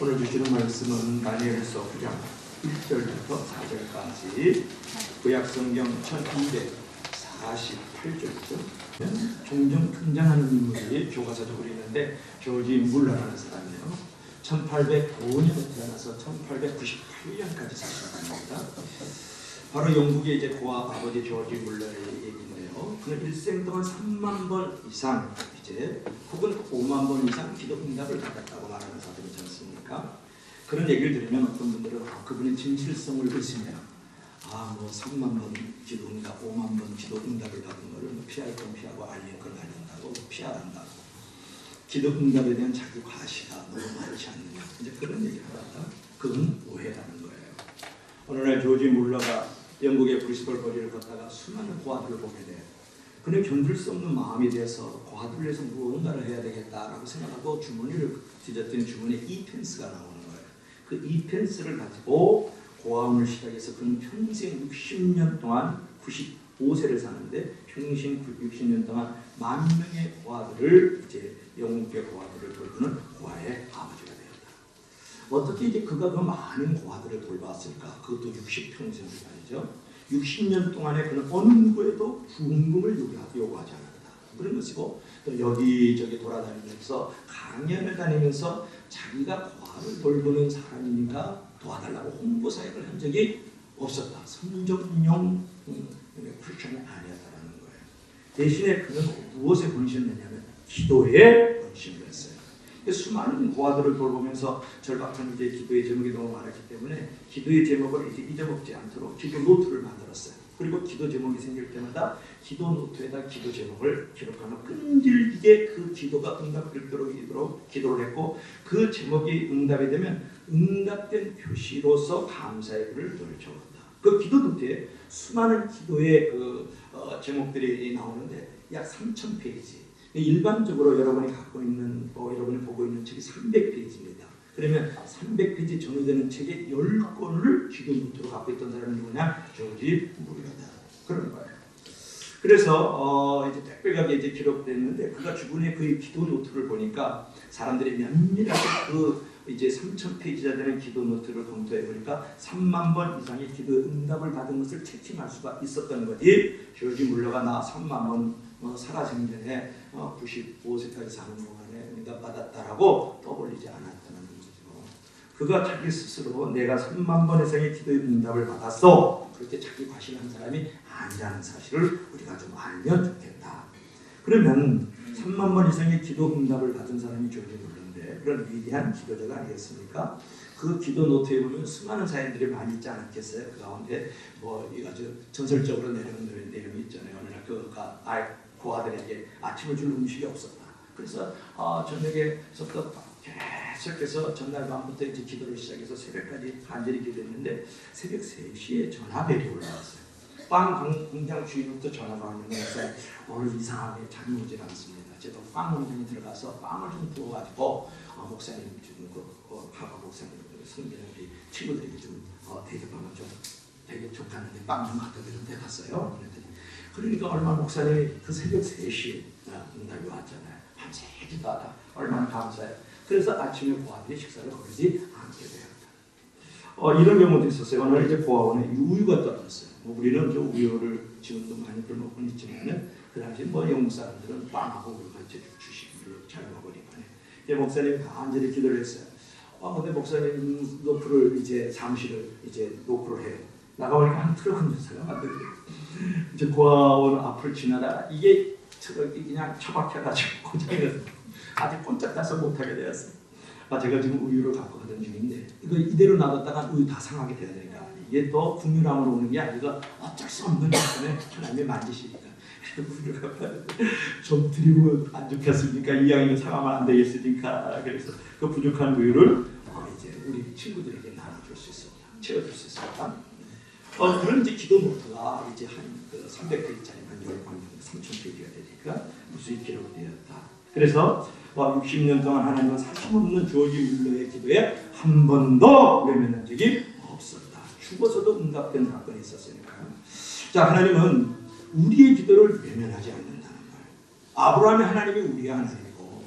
오늘 주시는 말씀은 다니엘서 9장 1절부터 4절까지 구약성경 1248쪽이죠. 종종 등장하는 인물이 교과서적으로 있는데 조지 물러라는 사람이에요. 1805년에 태어나서 1898년까지 사셨습니다. 바로 영국의 이제 고아 아버지 조지 물러의 얘기인데요. 그는 일생 동안 3만 번 이상 이제 혹은 5만 번 이상 기도 응답을 받았다고 말하는 사람이 있지 않습니까? 그런 얘기를 들으면 어떤 분들은 그분의 진실성을 의심해요. 뭐 3만 번 기도 응답, 5만 번 기도 응답을 받은 거를 피할 건 피하고 알릴 건 알린다고 피하란다고. 기도 응답에 대한 자기 과시가 너무 많지 않느냐. 이제 그런 얘기를 하다. 그건 오해라는 거예요. 오늘날 조지 물러가 영국의 브리스톨 거리를 걷다가 수많은 고아들을 보게 돼요. 그는 견딜 수 없는 마음이 돼서 고아들을 위해서 무언가를 해야 되겠다라고 생각하고 주머니를 뒤졌더니 주머니에 이펜스가 나오는 거예요. 그 이펜스를 가지고 고아원을 시작해서 그는 평생 60년 동안 95세를 사는데 평생 60년 동안 10,000명의 고아들을 이제 영국의 고아들을 돌보는 고아의 아버지가 되었다. 어떻게 이제 그가 그 많은 고아들을 돌봤을까? 그것도 60평생을 말이죠. 60년 동안에 그는 어느 누구에도 부응금을 요구하지 않았다. 그런 것이고 또 여기저기 돌아다니면서 강연을 다니면서 자기가 고아를 돌보는 사람이니까 도와달라고 홍보사역을 한 적이 없었다. 선정용 크리스천이 아니었다라는 거예요. 대신에 그는 무엇에 본심했냐면 기도에 본심을 했어요. 수많은 고아들을 돌보면서 절박한 이제 기도의 제목이 너무 많았기 때문에 기도의 제목을 이제 잊어먹지 않도록 기도 노트를 만들었어요. 그리고 기도 제목이 생길 때마다 기도 노트에다 기도 제목을 기록하면 끈질기게 그 기도가 응답되도록 기도를 했고 그 제목이 응답이 되면 응답된 표시로서 감사의 글을 늘 적었다. 그 기도 노트에 수많은 기도의 제목들이 나오는데 약 3,000페이지. 일반적으로 여러분이 갖고 있는 여러분이 보고 있는 책이 300페이지입니다. 그러면 300페이지 정리되는 책의 10권을 기도 노트로 갖고 있던 사람이 누구냐? 조지 물러다. 그런 거예요. 그래서 이제 특별하게 이제 기록됐는데 그가 주변에 그 기도 노트를 보니까 사람들이 면밀하게 그 이제 3,000페이지나 되는 기도 노트를 검토해 보니까 3만 번 이상의 기도 응답을 받은 것을 체킹할 수가 있었던 거지. 조지 물러가 나 3만 번 살아생전에 95세까지 사는 동안에 응답받았다라고 떠올리지 않았다는 거죠. 그가 자기 스스로 내가 3만 번 이상의 기도의 응답을 받았어. 그렇게 자기 과신한 사람이 아니라는 사실을 우리가 좀 알면 좋겠다. 그러면 3만 번 이상의 기도 응답을 받은 사람이 조지 물러인데 그런 위대한 기도자가 아니겠습니까? 그 기도 노트에 보면 수많은 사연들이 많이 있지 않았겠어요? 그 가운데 아주 전설적으로 내려오는 내용이 있잖아요. 어느 날 그가 고아들에게 아침을 줄 음식이 없었다. 그래서 저녁에서부터 계속해서 전날 밤부터 이제 기도를 시작해서 새벽까지 간절히 기도했는데 새벽 3시에 전화벨이 올라왔어요. 빵 공장 주인부터 전화가 왔는데 오늘 이상하게 잠이 오질 않습니다. 제가 빵 공장에 들어가서 빵을 좀 구워가지고 목사님 지금 파가 목사님 성기는 우리 친구들에게 좀 대접하면 좀 되게 좋다는데 빵 좀 갖다 드리는데 갔어요. 그러니까 얼마 목사님이 그 새벽 3시에 응답이 왔잖아요. 밤새 기도하다 얼마나 감사해요. 그래서 아침에 고아들이 식사를 거르지 않게 되었다. 이런 경우도 있었어요. 오늘 이제 고아원에 우유가 떨어졌어요. 우리는 저 우유를 지금도 많이 먹고 있지만은 그 당시 영국 사람들은 빵하고 같이 주식을 잘 먹으니까. 목사님이 간절히 기도를 했어요. 근데 목사님 노크를 이제 사무실을 이제 노크를 해요. 나가보니까 한 트럭 운전사가 왔더니 이제 고아원 앞을 지나다가 이게 트럭이 그냥 처박혀가지고 고장이 아직 꼼짝 따서 못하게 되었어요. 제가 지금 우유를 갖고 가던 중인데 이거 이대로 놔뒀다가 우유 다 상하게 돼야 되니까 이게 또 국유람으로 오는 게 아니라 어쩔 수 없는 때문에 하나님의 만지시니까 우유를 갖고 좀 드리고 안 좋겠습니까? 이 양이면 상하면 안 되겠으니까. 그래서 그 부족한 우유를 이제 우리 친구들에게 나눠줄 수 있습니다. 채워줄 수 있습니다. 그런 이제 기도 노트가 이제 한 300페이지짜리 한 10권, 3,000페이지가 되니까 무수히 기록되었다. 그래서 60년 동안 하나님은 사심없는 조지 물러의 기도에 한 번도 외면한 적이 없었다. 죽어서도 응답된 사건이 있었으니까요. 자, 하나님은 우리의 기도를 외면하지 않는다는 거예요. 아브라함의 하나님이 우리의 하나님이고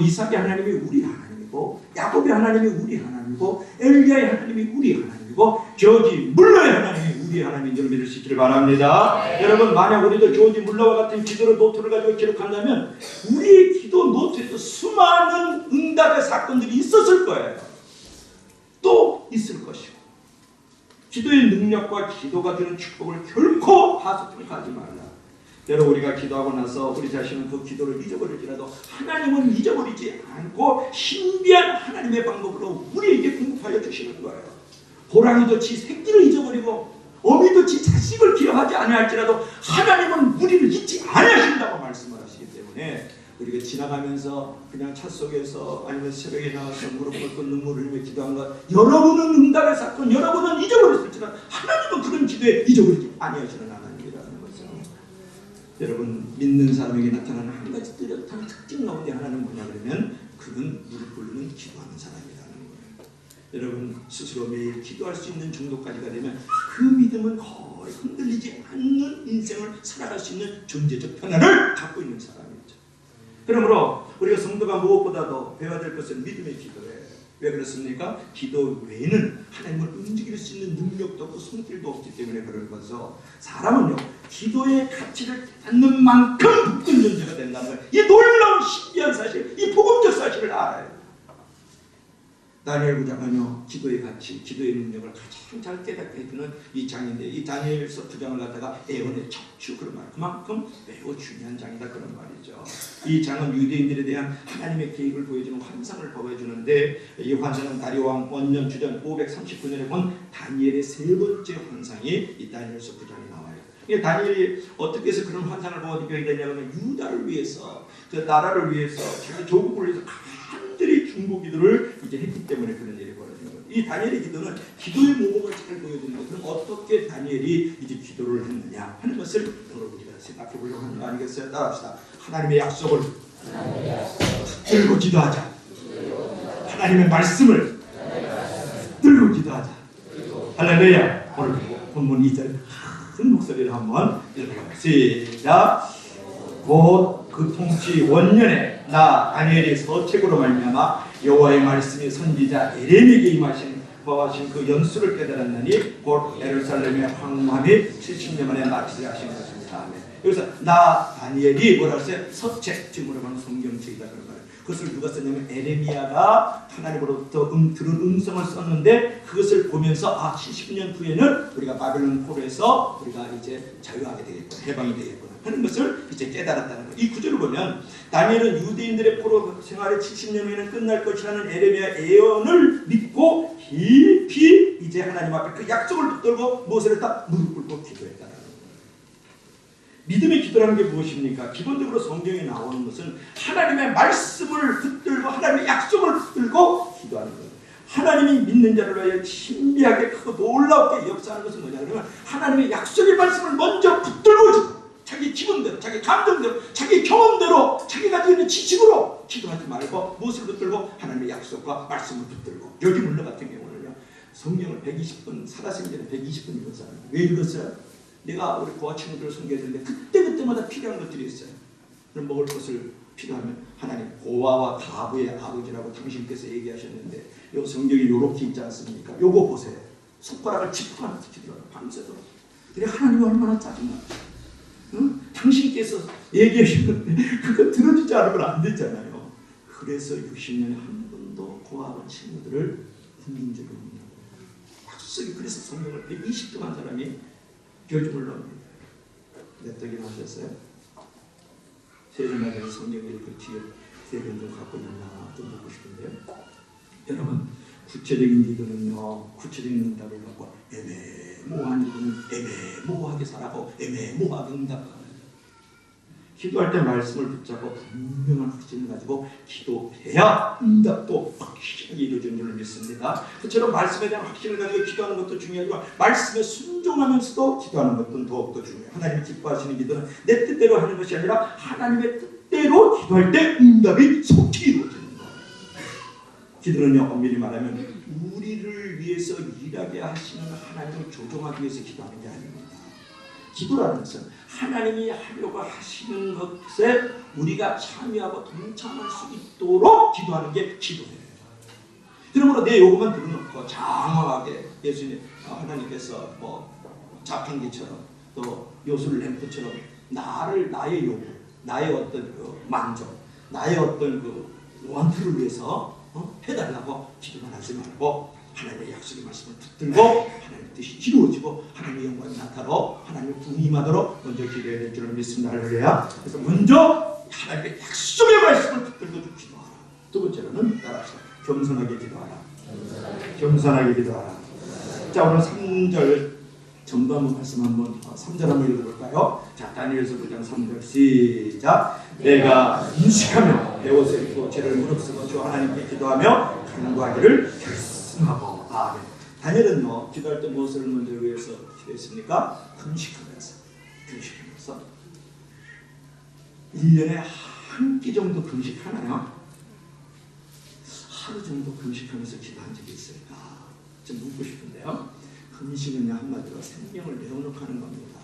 이삭의 하나님이 우리의 하나님이고 하나님이고, 야곱의 하나님이 우리 하나님이고, 엘리야의 하나님이 우리 하나님이고, 조지 물러의 하나님이 우리 하나님인 줄 믿을 수 있기를 바랍니다. 네. 여러분, 만약 우리도 조지 물러와 같은 기도로 노트를 가지고 기록한다면 우리의 기도 노트에도 수많은 응답의 사건들이 있었을 거예요. 또 있을 것이고, 기도의 능력과 기도가 주는 축복을 결코 하소평가하지 말라. 여러분, 우리가 기도하고 나서 우리 자신은 그 기도를 잊어버릴지라도 하나님은 잊어버리지 않고 신비한 하나님의 방법으로 우리에게 공급하여 주시는 거예요. 호랑이도 지 새끼를 잊어버리고 어미도 지 자식을 기억하지 아니할지라도 하나님은 우리를 잊지 아니하신다고 말씀을 하시기 때문에 우리가 지나가면서 그냥 차 속에서 아니면 새벽에 나와서 무릎 꿇고 눈물을 흘리며 기도한 것, 여러분은 응답의 사건, 여러분은 잊어버렸을지라도 하나님은 그런 기도에 잊어버리지 아니하시는 하나님이라는 거죠. 여러분, 믿는 사람에게 나타나는 한 가지 뚜렷한 특징 가운데 하나는 뭐냐 그러면 그는 무릎 꿇는 기도하는 사람이라는 거예요. 여러분, 스스로 매일 기도할 수 있는 정도까지가 되면 그 믿음은 거의 흔들리지 않는 인생을 살아갈 수 있는 존재적 변화를 갖고 있는 사람이죠. 그러므로 우리가 성도가 무엇보다도 배워야 될 것은 믿음의 기도예요. 왜 그렇습니까? 기도 외에는 하나님을 움직일 수 있는 능력도 없고 손길도 없기 때문에 그런 거죠. 사람은요, 기도의 가치를 깨닫는 만큼 붙든 존재가 된다는 거예요. 이 놀라운 신비한 사실, 이 복음적 사실을 알아요. 다니엘 부장은요, 기도의 가치, 기도의 능력을 가장 잘 깨닫게 해주는 이 장인데, 이 다니엘서 9장을 갖다가 애원의 척추, 그런 말, 그만큼 매우 중요한 장이다, 그런 말이죠. 이 장은 유대인들에 대한 하나님의 계획을 보여주는 환상을 보여주는데, 이 환상은 다리오 왕 원년 주전 539년에 본 다니엘의 세 번째 환상이 이 다니엘서 9장에 나와요. 다니엘이 어떻게 해서 그런 환상을 보고 어떻게 되냐면, 유다를 위해서, 그 나라를 위해서, 자기 조국을 위해서 간절히 중보기도를 이제 했기 때문에 그런 일이 벌어진 거예요. 이 다니엘의 기도는 기도의 모범을 잘 보여주는 거예요. 그럼 어떻게 다니엘이 이제 기도를 했느냐 하는 것을 오늘 우리가 생각해 보려고 하는 거 아니겠어요? 따라합시다. 하나님의 약속을 들고 기도하자. 하나님의 말씀을 들고 기도하자. 할렐루야. 오늘 본문 2절 큰 목소리로 한번 읽어볼까요? 시작. 곧 그 통치 원년에 나 다니엘이 서책으로 말미암아 여호와의 말씀이 선지자 에레미야에게 임하신 그 연수를 깨달았느니 곧 예루살렘의 황무함이 70년 만에 납치를 하신 것입니다. 아멘. 여기서 나 다니엘이 뭐라 했어요? 서책, 지금 뭐라고 하는 성경책이다 그런 말이에요. 그것을 누가 썼냐면 에레미야가 하나님으로부터 들은 음성을 썼는데, 그것을 보면서 70년 후에는 우리가 바벨론 포로에서 우리가 이제 자유하게 되겠구나, 해방이 되겠구나 하는 것을 이제 깨달았다는 거예요. 이 구절을 보면 다니엘은 유대인들의 포로 생활의 70년 후에는 끝날 것이라는 에레미야 예언을 믿고 깊이 이제 하나님 앞에 그 약속을 붙들고 무엇을 했다? 무릎 꿇고 기도했다는 거예요. 믿음의 기도라는 게 무엇입니까? 기본적으로 성경에 나오는 것은 하나님의 말씀을 붙들고 하나님의 약속을 붙들고 기도하는 거예요. 하나님이 믿는 자를 위하여 신비하게 크고 놀랍게 역사하는 것은 뭐냐 그러면 하나님의 약속의 말씀을 먼저 붙들고 자기 기분대로, 자기 감정대로, 자기 경험대로, 자기가 가지고 있는 지식으로 기도하지 말고 무엇을 붙들고? 하나님의 약속과 말씀을 붙들고. 여기 물러 같은 경우는요, 성경을 120번, 살아생전에 120번 읽은 사람이에요. 왜 읽었어요? 내가 우리 고아 친구들을 섬겨드리는데 그때그때마다 필요한 것들이 있어요. 그럼 먹을 것을 필요하면 하나님, 고아와 가부의 아버지라고 당신께서 얘기하셨는데 요 성경이 이렇게 있지 않습니까? 요거 보세요. 손가락을 짚어가면서 기도하는 밤새도록. 그래, 하나님이 얼마나 짜증나. 응? 당신께서 얘기하셨는데 그거 들어주지 않으면 안 되잖아요. 그래서 60년에 한 번도 고아와 친구들을 힘든 적이 없는 거예요. 약속이. 그래서 성경을 120도 한 사람이 교주를 넣습니다. 몇 덕이나 하셨어요? 세전마다 성경을 그 뒤에 세전 좀 갖고 있나 좀 보고 싶은데요. 여러분, 구체적인 기도는요, 구체적인 응답을 갖고 애매모호한 기도는 애매모호하게 살아고 애매모호하게 응답하는. 기도할 때 말씀을 붙잡고 분명한 확신을 가지고 기도해야 응답도 확실하게 이루어지는 줄 믿습니다. 그처럼 말씀에 대한 확신을 가지고 기도하는 것도 중요하지만 말씀에 순종하면서도 기도하는 것도 더욱더 중요해요. 하나님이 기뻐하시는 기도는 내 뜻대로 하는 것이 아니라 하나님의 뜻대로 기도할 때 응답이 속히 이루어지는 거예요. 기도는요, 엄밀히 말하면 우리를 위해서 일하게 하시는 하나님을 조종하기 위해서 기도하는 게 아닙니다. 기도라는 것은 하나님이 하려고 하시는 것에 우리가 참여하고 동참할 수 있도록 기도하는 게 기도예요. 그러므로 내 요구만 들어놓고 장황하게 예수님 하나님께서 뭐 자판기처럼 또 요술 램프처럼 나의 요구, 나의 어떤 그 만족, 나의 어떤 그 원투를 위해서 해달라고 기도만 하지 말고 하나님의 약속의 말씀을 붙들고 하나님의 뜻이 이루어지고 하나님의 영광이 나타나고 하나님의 부흥이 임하도록 먼저 기도해야 될 줄을 믿습니다. 할렐루야. 그래서 먼저 하나님의 약속의 말씀을 붙들고 좀 기도하라. 두 번째로는 따라서 겸손하게 기도하라. 겸손하게 기도하라. 자, 오늘 3절 전부 한번 말씀 한번 3절 한번 읽어볼까요? 자, 다니엘서 9장 3절 시작. 내가 인식하며 배옷을 입고 죄를 무릅쓰고 주 하나님께 기도하며 간구하기를 결심하고. 아멘. 다니엘은요 기도할 때 무엇을 먼저 위해서 기도했습니까? 금식하면서 1년에 한 끼 정도 금식하나요? 하루 정도 금식하면서 기도한 적이 있을까? 좀 묻고 싶은데요. 금식은요 한마디로 생명을 내어놓고 하는 겁니다.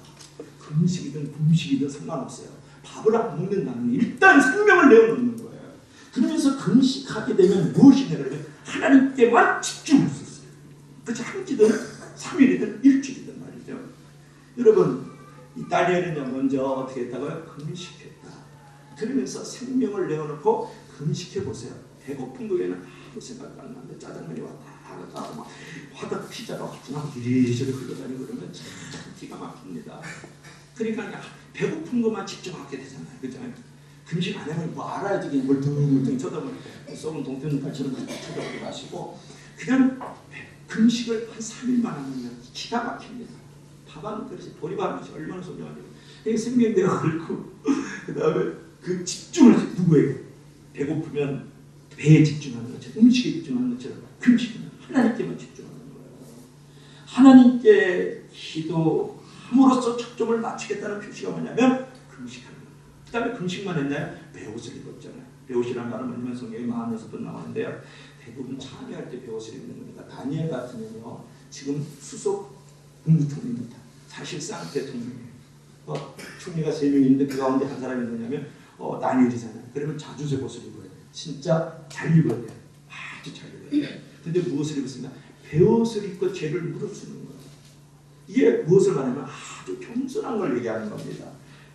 금식이든 금식이든 상관없어요. 밥을 안 먹는다는 일단 생명을 내어놓는 거예요. 그러면서 금식하게 되면 무엇이 되냐면 하나님께만 집중할 수 있어요. 그치? 한 끼든 3일이든 일주일이든 말이죠. 여러분 이 다니엘은요 먼저 어떻게 했다고요? 금식했다. 그러면서 생명을 내어놓고 금식해 보세요. 배고픈 거에는 아무 생각도 안 나는데 짜장면이 왔다 갔다 막 화덕 피자로 그냥 이리저리 흘러다니고 그러면 참 기가 막힙니다. 그러니까 배고픈 것만 집중하게 되잖아요. 그죠? 금식 안 하면 뭐 알아야지 그냥 멀뚱멀뚱 쳐다보면 썩은 동태눈깔처럼 쳐다보지 마시고 그냥 금식을 한 3일만 하면 기가 막힙니다. 밥 한 그릇이 보리밥 한 그릇이 얼마나 소중한지. 이게 생명대가 그렇고 그 다음에 그 집중을 누구에게 배고프면 배에 집중하는 것처럼 음식에 집중하는 것처럼 금식은 하나님께만 집중하는 거예요. 하나님께 기도함으로써 초점을 맞추겠다는 표시가 뭐냐면 금식하는 거예요. 그 다음에 금식만 했나요? 배옷을 입었잖아요. 배옷이라는 말은 뭐냐면 성경에 46번 나오는데요. 대부분 참여할 때 배옷을 입는 겁니다. 다니엘 같으면요 지금 수석 국무총리입니다. 사실상 대통령이에요. 총리가 3명 있는데 그 가운데 한 사람이 누구냐면 다니엘이잖아요. 그러면 자주새 옷을 입어야 돼요. 진짜 잘 입어야 돼요. 아주 잘 입어야 돼요. 근데 무엇을 입었습니까? 배옷을 입고 죄를 무릅쓰는 거예요. 이게 무엇을 말하면 아주 겸손한 걸 얘기하는 겁니다.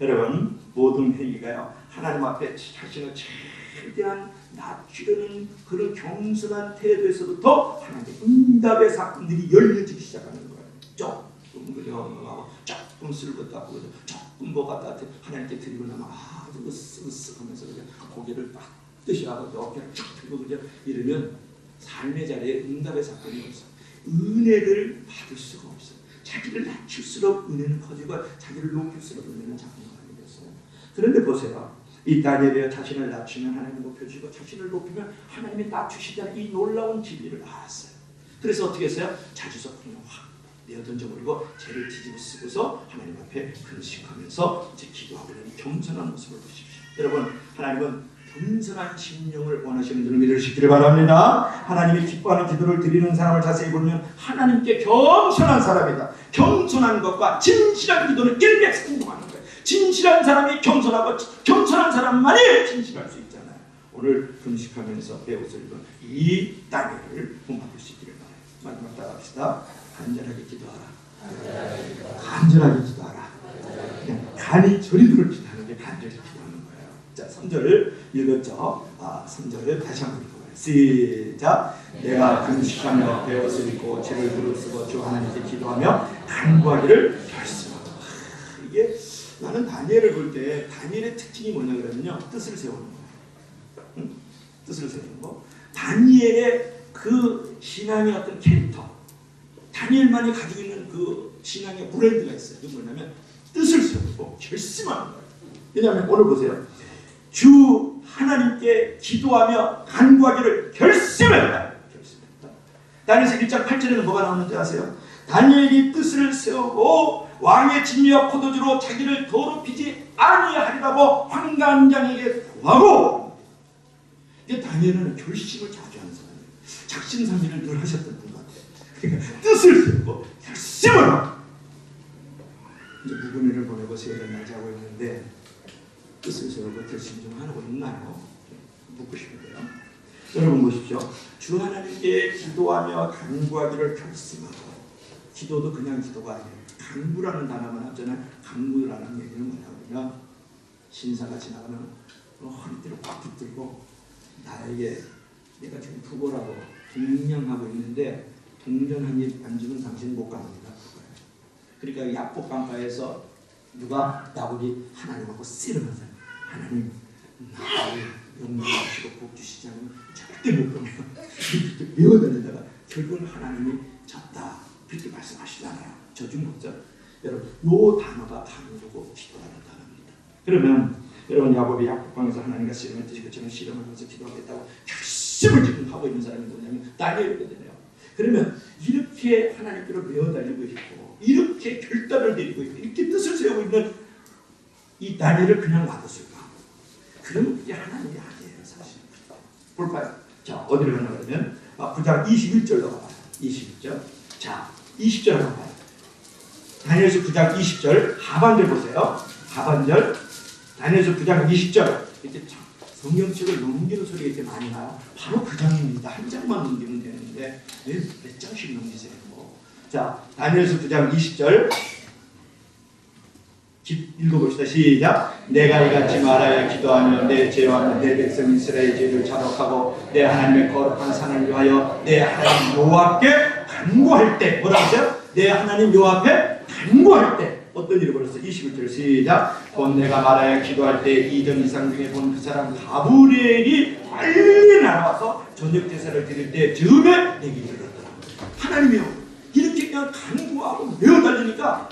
여러분 모든 행위가요 하나님 앞에 자신을 최대한 낮추려는 그런 겸손한 태도에서부터 하나님의 응답의 사건들이 열려지기 시작하는 거예요. 조금 그려하고 조금 쓸 것도 하고 조금 뭐 갖다 하나님께 드리고 나면 아주 으쓱으쓱하면서 그냥 고개를 빡듯이 하고 어깨를 쫙 펴고 그냥 이러면 삶의 자리에 응답의 사건이 없어요. 은혜를 받을 수가 없어요. 자기를 낮출수록 은혜는 커지고 자기를 높일수록 은혜는 작은 거 아니겠어요? 그런데 보세요. 이 다니엘이 자신을 낮추면 하나님이 높여주시고 자신을 높이면 하나님이 낮추시다는 이 놀라운 진리를 알았어요. 그래서 어떻게 했어요? 자주석을 확 내어던져버리고 죄를 뒤집어 쓰고서 하나님 앞에 금식하면서 이제 기도하고 있는 겸손한 모습을 보십시오. 여러분 하나님은 겸손한 심령을 원하시는 줄 믿으시기를 바랍니다. 하나님이 기뻐하는 기도를 드리는 사람을 자세히 보면 하나님께 겸손한 사람이다. 겸손한 것과 진실한 기도는 일맥상통하는 거예요. 진실한 사람이 겸손하고 겸손한 사람만이 진실할 수 있잖아요. 오늘 금식하면서 배옷을 입은 이 다니엘을 본받을 수 있기를 바라요. 마지막 따라합시다. 간절하게 기도하라. 간절하게 기도하라. 그냥 간이 저리도록 기도하는 게 간절히 기도하는 거예요. 자, 3절을 읽었죠. 3절을 다시 한번 읽어봐요. 시작. 내가 금식하며 배옷을 입고 죄를 무릅쓰고 주 하나님께 기도하며 간구하기를 결심하고. 이게 나는 다니엘을 볼 때 다니엘의 특징이 뭐냐 그러면요. 뜻을 세우는 거예요. 응? 뜻을 세우는 거. 다니엘의 그 신앙의 어떤 캐릭터. 다니엘만이 가지고 있는 그 신앙의 브랜드가 있어요. 그게 뭐냐면 뜻을 세우고 결심하는 거예요. 왜냐하면 오늘 보세요. 주 하나님께 기도하며 간구하기를 결심했다. 다니엘서 1장 8절에는 뭐가 나오는지 아세요? 다니엘이 뜻을 세우고 왕의 진미와 포도주로 자기를 더럽히지 아니하리라고 환관장에게 구하고. 이게 다니엘은 결심을 자주 하는 사람이에요. 작심삼일을 늘 하셨던 것 같아요. 그러니까 뜻을 세우고 결심을 하고. 이제 무분회를 보내고 세일을 맞이하고 있는데 뜻을 세우고 결심 좀 하고 있나요? 묻고 싶은데요. 여러분 보십시오. 주 하나님께 기도하며 간구하기를 결심하고, 기도도 그냥 기도가 아니에요. 간구라는 단어만 하잖아요. 간구라는 얘기는 뭐냐면 신사가 지나가면 허리띠를 꽉 붙들고 나에게 내가 지금 부고라고 동냥하고 있는데 동전 한 입 안 주면 당신 못 갑니다. 그러니까 약복강가에서 누가 나보기 하나님하고 씨름하잖아요. 하나님 나를 용서하시고 복 주시지 않으면 절대 못 보내요. 이렇게 외워다니다가 결국은 하나님이 졌다 그렇게 말씀하시잖아요. 저중복절. 여러분 요 단어가 간구고 기도라는 단어입니다. 그러면 여러분 야곱이 약복강에서 하나님과 씨름했듯이 그처럼 씨름하면서 기도하겠다고 결심을 지금 하고 있는 사람이 뭐냐면 다니엘이거든요. 그러면 이렇게 하나님께로 메어달리고 있고 이렇게 결단을 내리고 있고 이렇게 뜻을 세우고 있는 이 다니엘을 그냥 놔뒀을까? 그러면 그게 하나님이 아니에요. 사실. 볼까요? 자, 어디로 가나 그러면 9장 21절로 가봐요. 21절. 자, 20절 한번 봐요. 다니엘서 9장 20절 하반절 보세요. 하반절. 다니엘서 9장 20절. 이렇게 성경책을 넘기는 소리가 이렇게 많이 나요. 바로 그 장입니다. 한 장만 넘기면 되는데 왜 몇 장씩 넘기세요? 자, 다니엘서 9장 20절 읽어봅시다. 시작. 내가 이같이 말하여 기도하며 내 죄와 내 백성 이스라엘 죄를 자복하고 내 하나님의 거룩한 산을 위하여 내 하나님 여호와께 간구할 때 뭐라고 하세요? 내 하나님 여호와께 간구할 때 어떤 일이 벌었어? 21절 시작. 곧 내가 말하여 기도할 때 2전 이상 중에 본 그 사람 가브리엘이 빨리 날아와서 저녁 제사를 드릴 때 즈음에 내게 이르렀더라. 하나님이요 이렇게 그냥 간구하고 메어달리니까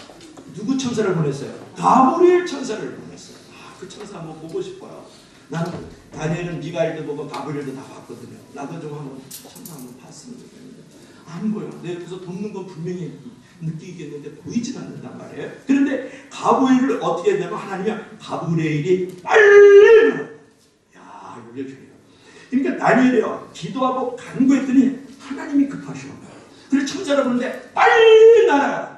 누구 천사를 보냈어요? 가브리엘 천사를 보냈어요. 그 천사 한번 보고 싶어요. 나는 다니엘은 미가엘도 보고 가브리엘도 다 봤거든요. 나도 좀 한번 천사 한번 봤으면 좋겠는데 안 보여. 내 옆에서 돕는 건 분명히 느끼겠는데 보이진 않는단 말이에요. 그런데 가브리엘을 어떻게 했냐면 하나님이 가브리엘이 빨리 야 이게 중요해요. 그러니까 다니엘이요 기도하고 간구했더니 하나님이 급하셔. 그래서 천사를 보는데 빨리 날아가라.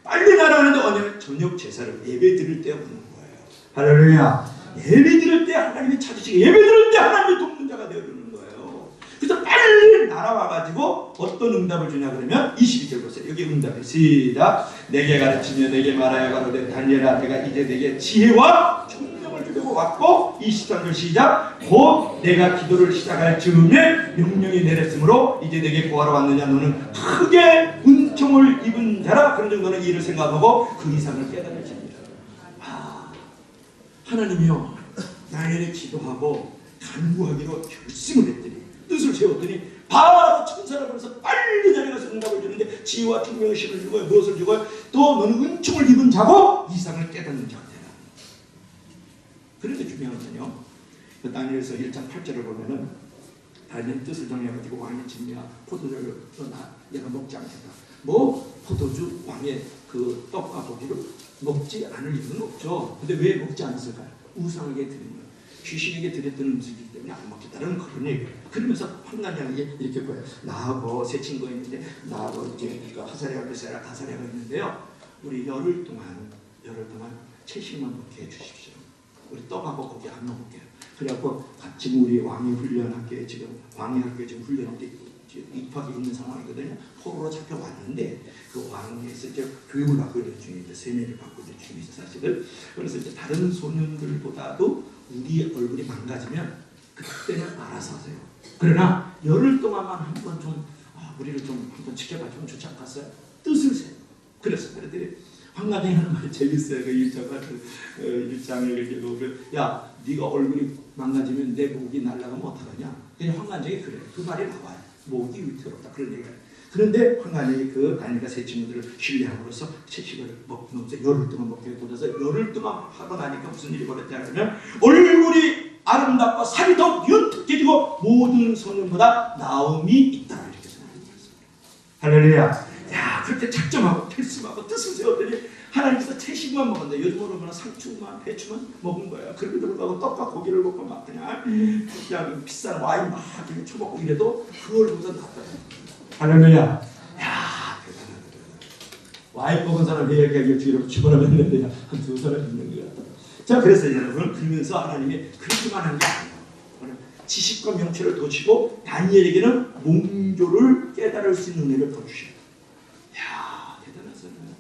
빨리 날아가는데 언제는 저녁 제사를 예배 드릴 때 오는 거예요. 할렐루야. 예배 드릴 때 하나님이 찾으시고 예배 드릴 때 하나님이 돕는 자가 되어주는 거예요. 그래서 빨리 날아와가지고 어떤 응답을 주냐 그러면 22절 보세요. 여기 응답이 시작. 내게 가르치며 내게 말하여 가로되 다니엘아 내가 이제 내게 지혜와 총명을 주려고 왔고 23절 시작. 곧 내가 기도를 시작할 즈음에 명령이 내렸으므로 이제 내게 구하러 왔느냐 너는 크게 은총을 입은 자라. 그런 정도는 이를 생각하고 그 이상을 깨달으십니다. 하나님이요 다니엘이 기도하고 간구하기로 결심을 했더니 뜻을 세웠더니 바로 천사를 보내서 빨리 내려가서 응답을 주는데 지혜와 총명의 신을 주고요 무엇을 주고요 또 너는 은총을 입은 자고 이상을 깨닫는 자가 되라. 그런데 중요한 건요 다니엘서 1장 8절을 보면은 다니엘 뜻을 정해가지고 왕의 진미와 포도주를 얘가 먹지 않겠다. 뭐 포도주 왕의 그 떡과 고기를 먹지 않을 이유는 없죠. 근데 왜 먹지 않았을까요? 우상에게 드린 거예요. 귀신에게 드렸던 음식이기 때문에 안 먹겠다는 그런 얘기예요. 그러면서 판단장이 이렇게 보여요. 나하고 세 친구가 있는데 나하고 이제 하사랴가 베세라 다사랴가 있는데요. 우리 열흘 동안 채식만 먹게 해주십시오. 우리 떡하고 고기 안 먹을게요. 그래갖고 지금 우리 왕의 훈련학교에 지금 왕의 학교에 지금 훈련학교 입학이 있는 상황이거든요. 포로로 잡혀왔는데 그 왕에서 이제 교육을 받고 있는 중이죠. 세뇌를 받고 있는 중이죠, 사실은. 그래서 이제 다른 소년들보다도 우리 얼굴이 망가지면 그때는 알아서 하세요. 그러나 열흘 동안만 한번 좀 우리를 좀 한번 지켜봐주면 좋지 않겠어요? 뜻을 세요. 그래서 그랬더니 황관장이 하는 말이 재밌어요. 그 일장을 이렇게 보면 야 네가 얼굴이 망가지면 내 목이 날아가면 어떡하냐. 그냥 황관장이 그래요. 그 말이 나와요. 목이 위태롭다 그런 얘기예요. 그런데 황관장이 그 다니엘과 세 친구들을 신뢰함으로써 채식을 먹으면서 열흘 동안 먹게 되어서 열흘 동안 하고 나니까 무슨 일이 벌어졌냐면 얼굴이 아름답고 살이 더 윤택해지고 모든 소년보다 나음이 있다 이렇게 생각했습니다. 할렐루야. 야 그렇게 작정하고 결심하고 뜻을 세웠더니 하나님께서 채식만 먹었는데 요즘으로 보면 상추만 배추만 먹은 거예요. 그럼에도 불구하고 떡과 고기를 먹고 막 그냥 비싼 와인 막 쳐먹고 이래도 그걸 보고서 낫더라고요. 할렐루야. 야 대단하다. 와인 먹은 사람 얘기하기를 뒤로 집어넣었는데 한 두 사람 있는 것 같아요. 자 그래서 여러분 그러면서 하나님이 그렇게만 한 게 아니에요. 지식과 명철을 더 주시고 다니엘에게는 몽조를 깨달을 수 있는 은혜를 더 주십니다. 이야, 대단하잖아요.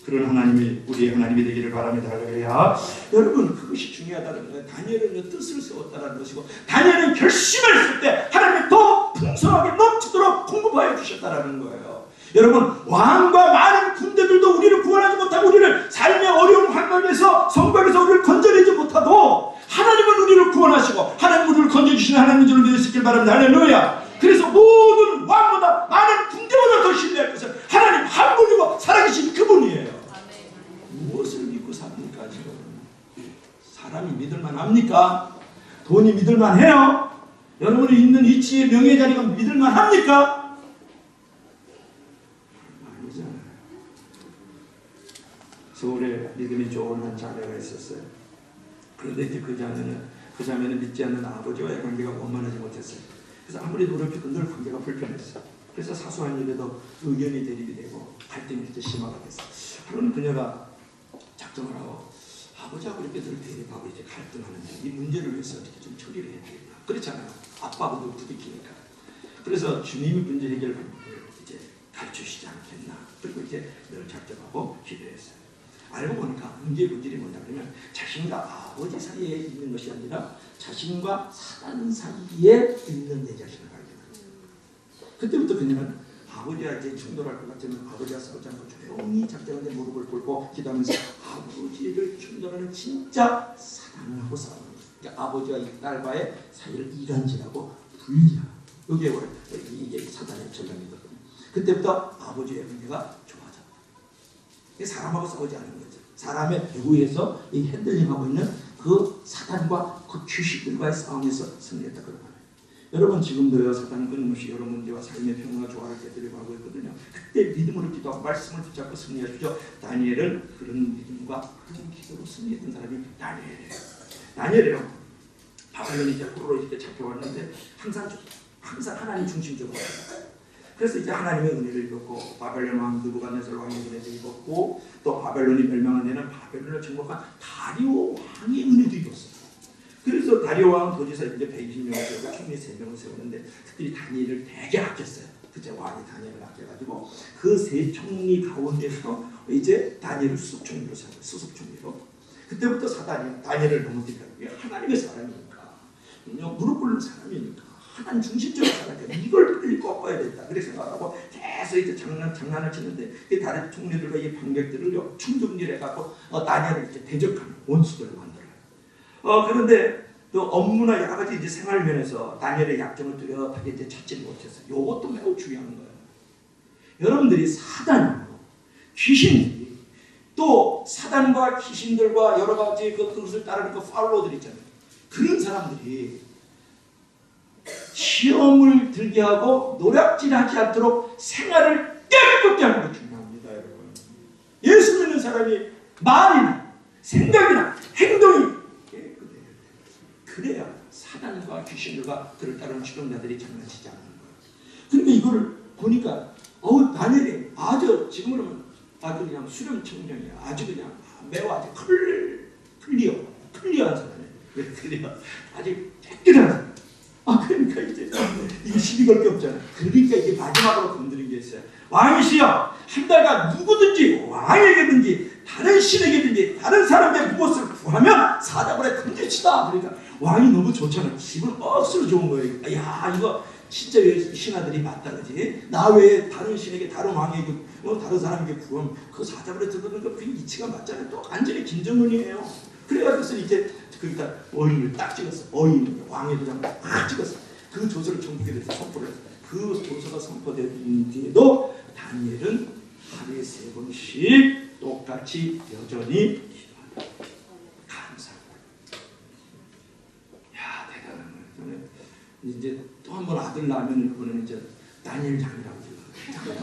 그런 하나님이 우리의 하나님이 되기를 바랍니다. 할렐루야. 여러분, 그것이 중요하다는 거예요. 다니엘은 뜻을 세웠다는 것이고, 다니엘은 결심을 했을 때 하나님이 더 풍성하게 넘치도록 공급하여 주셨다는 거예요. 여러분, 왕과 많은 군대들도 우리를 구원하지 못하고 우리를 삶의 어려운 환경에서 성곽에서 우리를 건져내지 못하도 하나님은 우리를 구원하시고 하나님은 우리를 건져주시는 하나님인 줄 믿을 수 있길 바랍니다. 할렐루야. 그래서 모든 왕보다 많은 군대보다 더 신뢰할 것은 하나님 한 분이고 살아계신 그분이에요. 무엇을 믿고 삽니까? 지금 사람이 믿을만 합니까? 돈이 믿을만 해요? 여러분이 있는 위치의 명예 자리가 믿을만 합니까? 아니잖아요. 서울에 믿음이 좋은 한 자매가 있었어요. 그런데 이제 그 자매는 믿지 않는 아버지와의 관계가 원만하지 못했어요. 그래서 아무리 노력해도 늘 관계가 불편했어요. 그래서 사소한 일에도 의견이 대립이 되고 갈등이 이렇게 심화가 됐어요. 그런 그녀가 작정을 하고 아버지하고 이렇게 늘 대립하고 이제 갈등하는데 이 문제를 위해서 어떻게 좀 처리를 해야 되겠다. 그렇잖아요. 아빠하고도 부딪히니까. 그래서 주님이 문제 해결 방법을 이제 가르쳐주시지 않겠나. 그리고 이제 늘 작정하고 기도했어요. 알고 보니까 문제의 본질이 뭐냐 그러면 자신과 아버지 사이에 있는 것이 아니라 자신과 사단 사이에 있는 내 자신을 발견하는 거예요. 그때부터 그녀는 아버지와 이제 충돌할 것 같으면 아버지와 싸우지 않고 조용히 작정하게 무릎을 꿇고 기도하면서 아버지를 충돌하는 진짜 사단하고 싸우는 거예요. 그러니까 아버지와 이 딸과의 사이를 이간질하고 분리하고 여기에 원래 이게 사단의 전략이거든요. 그때부터 아버지의 관계가 좋아졌다. 사람하고 싸우지 않은 거죠. 사람의 배후에서 이 핸들링하고 있는 그 사단과 그 귀신들과의 싸움에서 승리했다 그런 거예요. 여러분 지금도요 사단은 끊임없이 여러 문제와 삶의 평화와 조화를 깨뜨리고 하고 있거든요. 그때 믿음으로 기도하고 말씀을 붙잡고 승리하십시오. 다니엘은 그런 믿음과 그런 기도로 승리했던 사람이 다니엘이에요. 다니엘이요 바벨론이 이제 포로로 이렇게 잡혀왔는데 항상 하나님 중심적으로 그래서 이제 하나님의 은혜를 입었고 바벨론 왕 느부갓네살 왕의 은혜도 입었고 또 바벨론이 멸망한 데는 바벨론을 정복한 다리오 왕의 은혜도 입었어요. 그래서 다리오 왕은 도지사 이제 120명을 세우고 총리 3명을 세우는데 특별히 다니엘을 되게 아꼈어요. 그때 왕이 다니엘을 아껴가지고 그 세 총리 가운데서 이제 다니엘을 수석총리로 세워요. 수석총리로. 그때부터 사단이 다니엘을 넘어뜨리다. 하나님의 사람이니까 무릎 꿇는 사람이니까 하나님 중심적으로 살아야 돼. 이걸 빨리 꺾어야 된다. 그렇게 생각하고 계속 이제 장난을 치는데 이 다른 총리들과 이 반객들을 충동질 해갖고 다니엘을 이렇게 대적하는 원수들을 만들어요. 그런데 또 업무나 여러 가지 이제 생활 면에서 다니엘의 약점을 뚜렷하게 이제 찾지 못했어요. 이것도 매우 중요한 거예요. 여러분들이 사단이고 귀신들이 또 사단과 귀신들과 여러 가지 그것을 따르는 그 팔로워들 있잖아요. 그런 사람들이 시험을 들게 하고 노략질하지 않도록 생활을 깨끗게 하는 게 중요합니다. 여러분. 예수 믿는 사람이 말이나 생각이나 행동이 깨끗해야 돼요. 그래야 사단과 귀신들과 그를 따르는 추종자들이 장난치지 않는 거예요. 그런데 이거를 보니까 다니엘이 아주 지금으로 보면 아주 그냥 수렴 청년이야. 아주 그냥 매우 아주 클리어한 사람이에요. 왜 클리어? 아주 깨끗한 사람. 그러니까 이제 이게 시비 걸 게 없잖아요. 그러니까 이게 마지막으로 건드린 게 있어요. 왕이시여 한 달간 누구든지 왕에게든지 다른 신에게든지 다른 사람의 무엇을 구하면 사자굴에 던지시다. 그러니까 왕이 너무 좋잖아요. 기분 억수로 좋은 거예요. 야 이거 진짜 신하들이 맞다 그지? 나 외에 다른 신에게 다른 왕에게 다른 사람에게 구하면 그 사자굴에 들어가는 그 이치가 맞잖아요. 또 완전히 김정은이에요. 그래가지고 이제 그러니까 어인을 딱 찍었어. 어인 왕의 도장을 딱 찍었어. 그 조서를 전국에 대해서 선포를 했어. 그 조서가 선포된 뒤에도 다니엘은 하루에 3번씩 똑같이 여전히 기도한다. 감사합니다. 야 대단한 거예요. 이제 또 한 번 아들 낳으면 그거는 이제 다니엘 장이라고 불러요.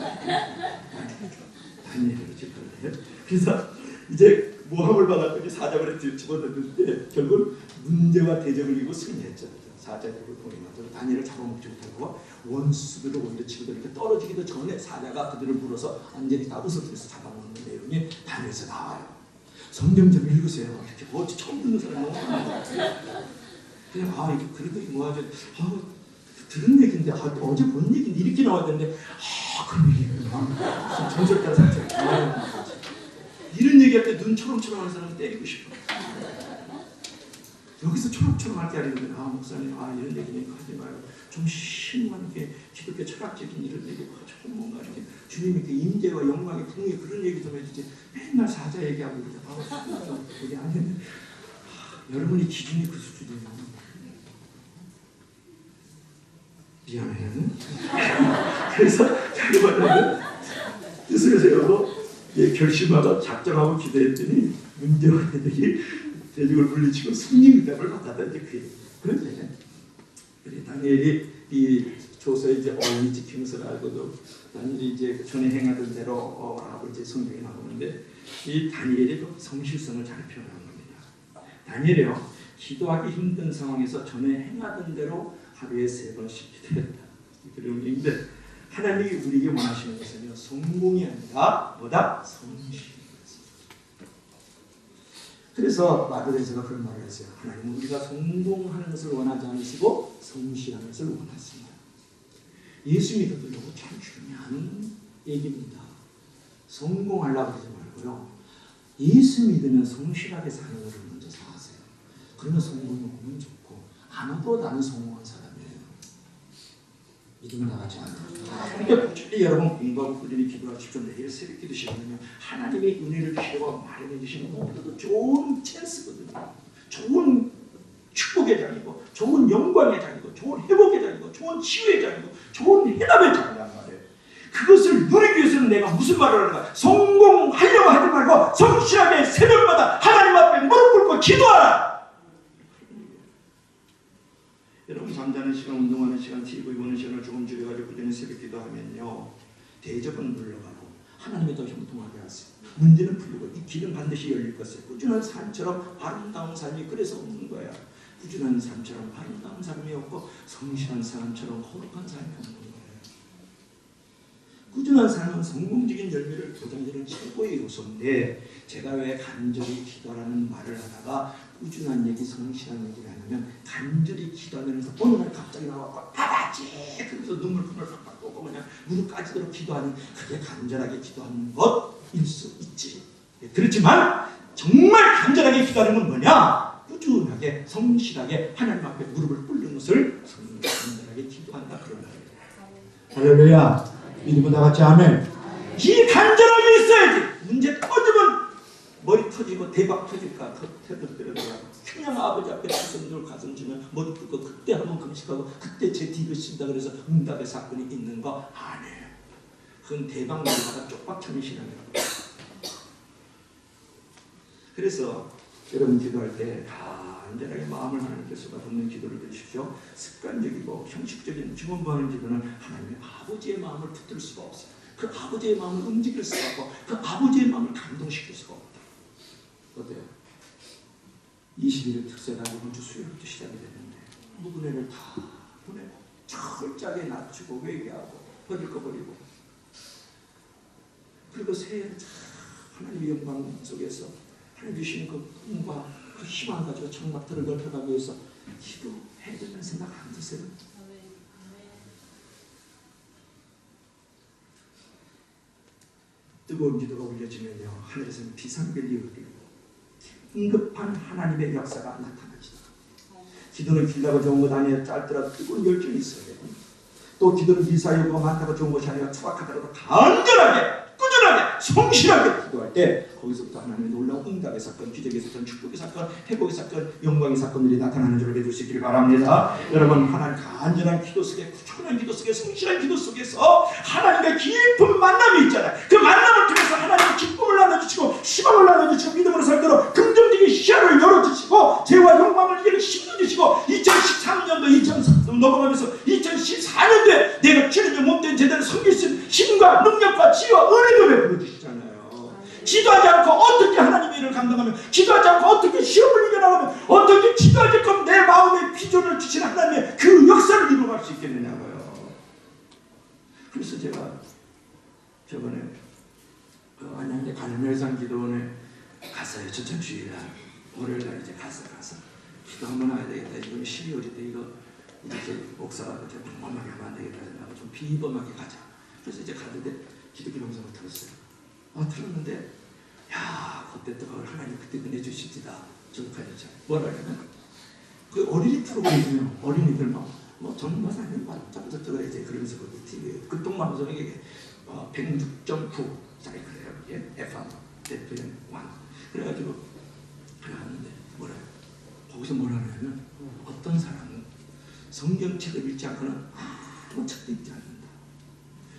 다니엘을 짓거든요. 그래서 이제 모함을 받았더니 사자굴에 집어넣는데 결국 문제와 대적을 이기고 승리했죠. 사자굴을 통해서 다니엘을 잡아먹지 못하고 원수들을 오히려 치고들니까 떨어지기도 전에 사자가 그들을 물어서 완전히 다 으스러뜨려서 잡아먹는 내용이 다니엘에서 나와요. 성경 좀 읽으세요. 이렇게 처음 듣는 사람이 너무 많아요. 그냥 이게 그래도 뭐하죠? 들은 얘기인데 어제 본 얘기인데 이렇게 나와야 되는데 그런 얘기구나. 전설까지 상처. 이런 얘기할 때 눈 초롱초롱한 사람은 때리고 싶어. 여기서 초롱초롱할 게 아니거든. 목사님 이런 얘기니까 하지 말고 좀 신만하게 기독교 철학적인 이런 얘기 좀 뭔가 이렇게 주님의 그 임재와 영광의 풍의 그런 얘기 좀 해주지. 맨날 사자 얘기하고 이러죠. 그게 아닌데 여러분이 기준이 그 수준이에요. 미안해요. 그래서 여러분 뜻을 세우고 결심하고 작정하고 기도했더니 문제와 대적을 물리치고 승리의답을 받았다. 이제 그런데 다니엘이 이 조서에 이제 언니 지키면서 알고도 다니엘이 이제 전에 행하던 대로 하고 이제 성경에 나오는데 이 다니엘이 그 성실성을 잘 표현한 겁니다. 다니엘이요 기도하기 힘든 상황에서 전에 행하던 대로 하루에 3번씩 기도했다. 그런 의미인데 하나님이 우리에게 원하시는 것은요 성공이 아니라 뭐다? 성실. 그래서 마더레스가 그런 말을 했어요. 하나님은 우리가 성공하는 것을 원하지 않으시고 성실한 것을 원하십니다. 예수 믿어도 이거 참 중요한 얘기입니다. 성공하려고 하지 말고요. 예수 믿으면 성실하게 사는 것을 먼저 사세요. 그러면 성공이 오면 좋고 아무도 나는 성공한 사람이에요. 믿음을 나가지 않아요. 그러니까 꾸준히 여러분 공부하고 꾸준히 기도하십시오. 매일 새벽 기도 시간은요 하나님의 은혜를 주시고 마련해 주시는 너무나도 좋은 찬스거든요. 좋은 축복의 장이고 좋은 영광의 장이고 좋은 회복의 장이고 좋은 치유의 장이고 좋은 해답의 장이란 말이에요. 그것을 누리기 위해서는 내가 무슨 말을 하는가? 성공하려고 하지 말고 성실하게 새벽마다 하나님 앞에 무릎 꿇고 기도하라. 여러분 잠자는 시간, 운동하는 시간, TV 보는 시간을 조금 줄여가지고 꾸준히 새벽 기도하면요 대적은 물러가고 하나님이 더 형통하게 하세요. 문제는 풀리고 이 길은 반드시 열릴 것이에요. 꾸준한 삶처럼 아름다운 삶이 그래서 없는 거야. 꾸준한 삶처럼 아름다운 삶이 없고 성실한 사람처럼 거룩한 삶이 없는 거예요. 꾸준한 삶은 성공적인 열매를 보장되는 최고의 요소인데 제가 왜 간절히 기도하라는 말을 하다가 꾸준한 얘기, 성실한 얘기를 하냐면 간절히 기도하면서 어느 날 갑자기 나와서 아버지! 그래서 눈물을 팍팍 꽂고 그냥 무릎 까지도록 기도하는 그게 간절하게 기도하는 것일 수 있지. 그렇지만 정말 간절하게 기도하는 건 뭐냐? 꾸준하게 성실하게 하나님 앞에 무릎을 꿇는 것을 간절하게 기도한다 그런 말이에요. 할렐루야. 믿음은 다같이 아멘. 이 간절함이 있어야지. 문제 터지면 머리 터지고 대박 터질까 터뜨려도 그냥 아버지 앞에 가슴 가슴 주면 머리 뜯고 그때 한번 금식하고 그때 제 뒤를 쓴다 그래서 응답의 사건이 있는 거 아니에요. 그건 대박 나다가 쪽박참이 신앙이에요. 그래서 여러분 기도할 때 간절하게 마음을 하나님께 쏟아붓는 기도를 드리십시오. 습관적이고 형식적인 지금부하는 기도는 하나님의 아버지의 마음을 붙들 수가 없어요. 그 아버지의 마음을 움직일 수가 없고 그 아버지의 마음을 감동시킬 수가 없다. 어때요? 21일 특세가 이번 주 수요일부터 시작이 됐는데 무분해를 다 보내고 철저하게 낮추고 회개하고 버릴 거 버리고 그리고 새해를 하나님의 영광 속에서 하나님 주시는 그 꿈과 그 희망 가지고 창밖들을 넓혀가기 위해서 기도해야 된다는 생각 안 드세요? 뜨거운 기도가 올려지면요 하늘에서는 비상벨이 울리고 긴급한 하나님의 역사가 나타나지다. 기도는 길다고 좋은 것 아니에요. 짧더라도 뜨거운 열정이 있어야 돼요. 또 기도는 일사유가 많다고 좋은 것이 아니라 투박하더라도 간절하게 꾸준하게 성실하게 기도할 때 거기서부터 하나님의 놀라운 응답의 사건, 기적의 사건, 축복의 사건, 회복의 사건, 영광의 사건들이 나타나는 줄을 믿을 수 있기를 바랍니다. 여러분 하나님 간절한 기도 속에 꾸준한 기도 속에 성실한 기도 속에서 하나님의 깊은 만남이 있잖아요. 그 만남을 통해서 하나님의 기쁨을 나눠주시고 희망을 나눠주시고 믿음으로 살도록 긍정적인 시야를 열어주시고 죄와 영광을 이기는 힘도 주시고 2013년도 2003년 넘어가면서 2014년도에 내가 주님의 몸된 제대로 섬길 수 있는 힘과 능력과 지혜와 은혜를 베풀어 주시잖아요. 기도하지 않고 어떻게 하나님의 일을 감당하며 기도하지 않고 어떻게 시험을 이겨나가며 어떻게 기도하지 않고 내 마음의 비전을 주신 하나님의 그 역사를 이루어갈 수 있겠느냐고요. 그래서 제가 저번에 안양대 갈멜산 기도원에 갔어요. 전주일날 월요일날 이제 가서 기도 한번 해야 되겠다. 이건 12월인데 이거 이제 목사가 좀 평범하게 하면 안 되겠다 생각하고 좀 비범하게 가자. 그래서 이제 갔는데 기도기 방송을 들었어요. 들었는데 야 그때 또 하나님 그때 은혜 주십니다. 저까지 뭐라냐면 그 어린이 프로그램이요. 어린이들 뭐 전문가사님 짝짝짝 이제 그러면서 그 TV 극동 방송에 106.9짜리 그래요. 이게 FM FM1 그래가지고 그러는데 뭐래요? 거기서 뭐라 하냐면 어떤 사람은 성경책을 읽지 않고는 아무 책도 읽지 않는다.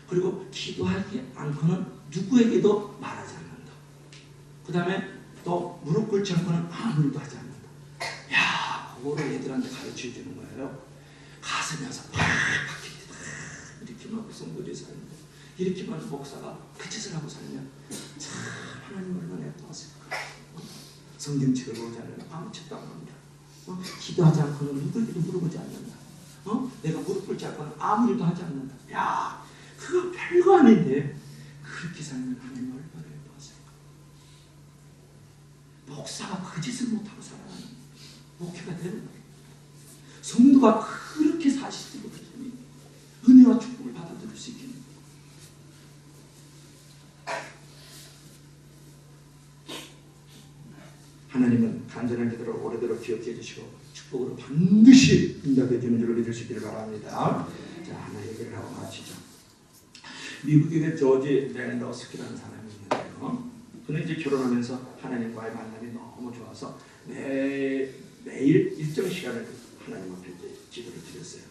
그리고 기도하지 않고는 누구에게도 말하지 않는다. 그 다음에 또 무릎 꿇지 않고는 아무 일도 하지 않는다. 야, 그거를 애들한테 가르쳐 주는 거예요. 가슴에서 팍 이렇게 막 성도들이 살면 이렇게 막 목사가 그 짓을 하고 살면 참 하나님 얼마나 예뻐하실까. 성경책을 보지 않으면 아무 책도 안 합니다. 기도하지 않고는 누구에게도 물어보지 않는다. 내가 무릎 꿇지 않고는 아무 일도 하지 않는다. 야, 그거 별거 아닌데 그렇게 살면 하나님 얼마나 예뻐하실까. 목사가 그 짓을 못하고 살아가는 목회가 되는 거예요. 성도가 그렇게 사시지 못하시니 은혜와 축복을 받아들일 수 있겠는 거예요. 하나님은 간절한 기도를 오래도록 기억해 주시고 축복으로 반드시 응답해 주는 줄로 믿을 수 있기를 바랍니다. 자, 하나 얘기를 하고 마치죠. 미국의 조지 랜더스키라는 사람이 있는데요. 그는 이제 결혼하면서 하나님과의 만남이 너무 좋아서 매일 일정 시간을 하나님 앞에 기도를 드렸어요.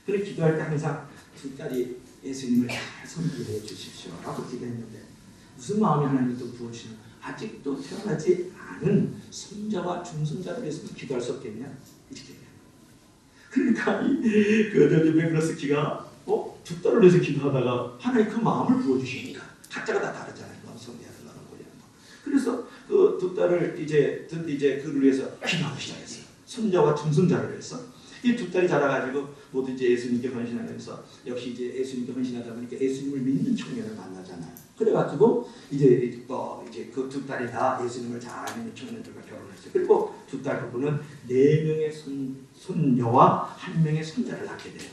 그는 기도할 때 항상 두 딸이 예수님을 잘 섬기게 해주십시오 라고 기도했는데 무슨 마음이 하나님이 또 부어주시는 아직도 태어나지 않은 손자와 중손자를 위해서 기도할 수 없겠냐? 이렇게 그러니까 그 조지 맥러스키가 두 딸을 위해서 기도하다가 하나님 그 마음을 부어주시니까 각자가 다 다르잖아요. 성대하는 거는 뭐냐. 그래서 그 두 딸을 이제 그를 위해서 기도하기 시작했어요. 손자와 중손자를 위해서. 이 두 딸이 자라가지고 모두 이제 예수님께 헌신하면서 역시 이제 예수님께 헌신하다 보니까 예수님을 믿는 청년을 만나잖아요. 그래가지고 이제 그 두 딸이 다 예수님을 잘 믿는 청년들과 결혼했어요. 그리고 두 딸 부부는 4명의 손녀와 1명의 손자를 낳게 돼요.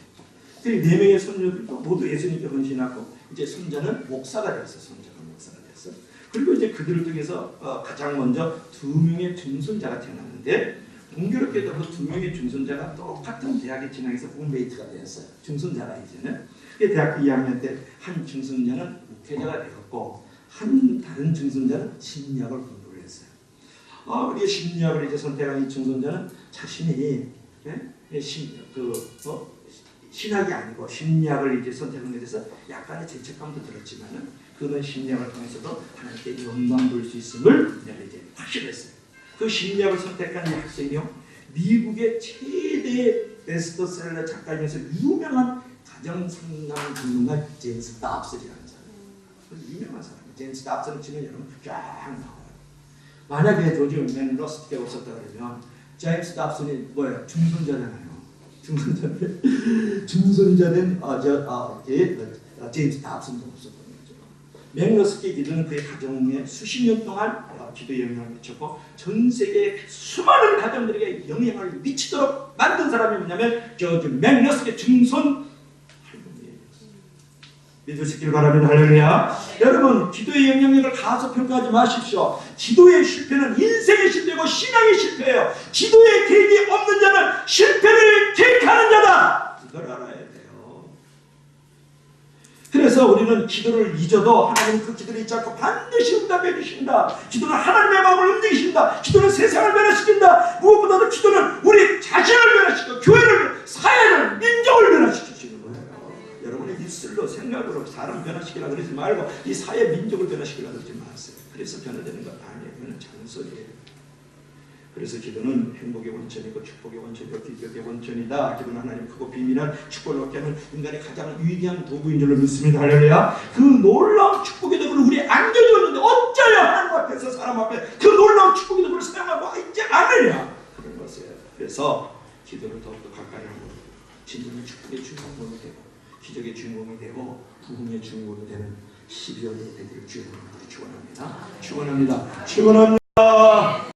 그 4명의 손녀들도 모두 예수님께 헌신하고 이제 손자는 목사가 됐어요. 손자가 목사가 됐어요. 그리고 이제 그들을 통해서 가장 먼저 2명의 중손자가 태어났는데 공교롭게도 그 2명의 중손자가 똑같은 대학에 진학해서 룸메이트가 되었어요. 중손자가 이제는. 대학교 2학년 때 한 중손자는 목회자가 되었고 다른 중손자는 심리학을 공부를 했어요. 우리 심리학을 이제 선택한 이 중손자는 자신이 신학이 아니고 심리학을 이제 선택한 데 대해서 약간의 죄책감도 들었지만은 그런 심리학을 통해서도 하나님께 영광 돌 수 있음을 이제 확실했어요. 그 심리학을 선택한 이 학생이요, 미국의 최대 베스트셀러 작가이면서 유명한 가정상담 전문가 제임스 답슨이라는 사람. 유명한 사람이에요. 제임스 답슨을 치면 여러분 쫙 나와요. 만약에 조지 맥러스키가 없었다 그러면 제임스 답슨이 뭐예요? 중손자잖아요. 중손자된 제임스 답슨도 없었거든요. 맥러스키 기도는 그의 가정에 수십 년 동안 기도에 영향을 미쳤고 전 세계 수많은 가정들에게 영향을 미치도록 만든 사람이 뭐냐면 조지 맥러스키 중손 할머니예요. 믿으시길 바랍니다. 할렐루야. 여러분, 기도의 영향력을 가소평가하지 마십시오. 기도의 실패는 인생의 실패고 신앙의 실패예요. 기도의 계획이 없는 자는 실패를 계획하는 자다. 이걸 알아야 돼요. 그래서 우리는 기도를 잊어도 하나님 그 기도를 잊지 않고 반드시 응답해 주신다. 기도는 하나님의 마음을 움직이신다. 기도는 세상을 변화시킨다. 무엇보다도 기도는 우리 자신을 변화시키고 교회를, 사회를, 민족을 변화시키시는 거예요. 여러분의 입술로 생각으로 사람 변화시키려고 그러지 말고 이 사회 민족을 변화시키려고 그러지 마세요. 그래서 변화되는 것 아니에요. 그건 잔소리예요. 그래서 기도는 행복의 원천이고 축복의 원천이고 기적의 원천이다. 기도는 하나님 크고 비밀한 축복을 얻게 하는 인간의 가장 위대한 도구인 줄로 믿습니다. 할렐루야. 그 놀라운 축복의 도구를 우리 안겨주었는데 어쩌여 하나님 앞에서 사람 앞에 그 놀라운 축복의 도구를 사용하고 있지 않느냐. 그런 것이에요. 그래서 기도를 더욱더 가까이 하고 진정한 축복의 주인공이 되고 기적의 주인공이 되고 부흥의 주인공이 되는 12월이 되기를 주의 이름으로 축원합니다. 축원합니다. 축원합니다.